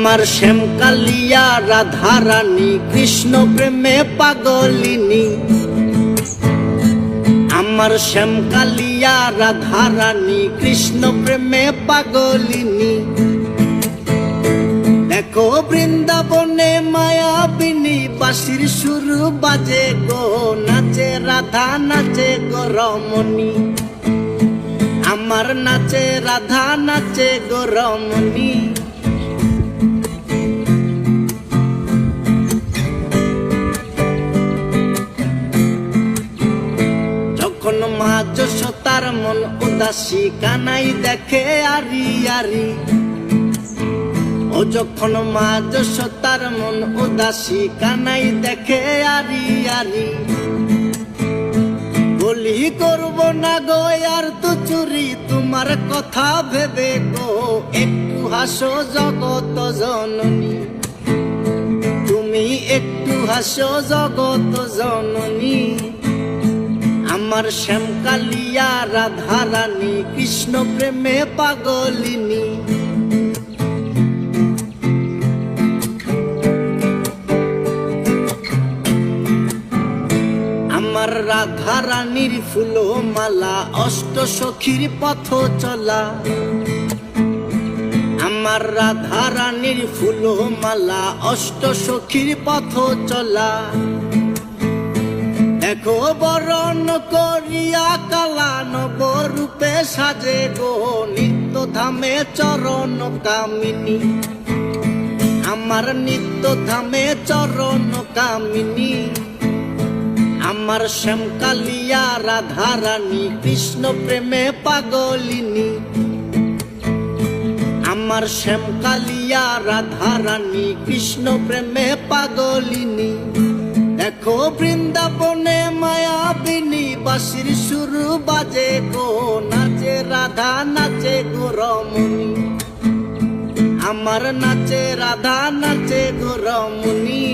আমার শ্যামকালিয়া রাধারানী কৃষ্ণ প্রেমে পাগলিনী। আমার শ্যামকালিয়া রাধারানী কৃষ্ণ প্রেমে পাগলিনী। দেখো বৃন্দাবনে মায়াবিনী বাঁশির সুর বাজে গো, নাচে রাধা নাচে গো রমণী। আমার নাচে রাধা নাচে গো রমণী। যখন মা যশোদার মন উদাসী কানাই দেখে আরি আরি। ও যখন মা যশোদার মন উদাসী কানাই দেখে আরি আরি। বলি করব না গো আর তো চুরি তোমার কথা ভেবে গো, একটু হাসো জগত জননী। তুমি একটু হাসো জগত জননী। আমার শ্যামকালিয়া রাধারানী কৃষ্ণ প্রেমে পাগলিনী। আমার রাধারানীর ফুল মালা অষ্ট সখীর পথ চলা। আমার রাধারানীর ফুল মালা অষ্ট সখীর পথ চলা। দেখো বরণ করিয়া কালা নব রূপে সাজে গো, নিত্য ধামে চরণ কামিনী। আমার নিত্য ধামে চরণ কামিনী। আমার শ্যামকালিয়া রাধারানী কৃষ্ণ প্রেমে পাগলিনী। আমার শ্যামকালিয়া রাধারানী কৃষ্ণ প্রেমে পাগলিনী। দেখো বৃন্দাবনে মায়াবিনী বাঁশির সুর বাজে গো, নাচে রাধা নাচে গো রমণী। আমার নাচে রাধা নাচে গো রমণী।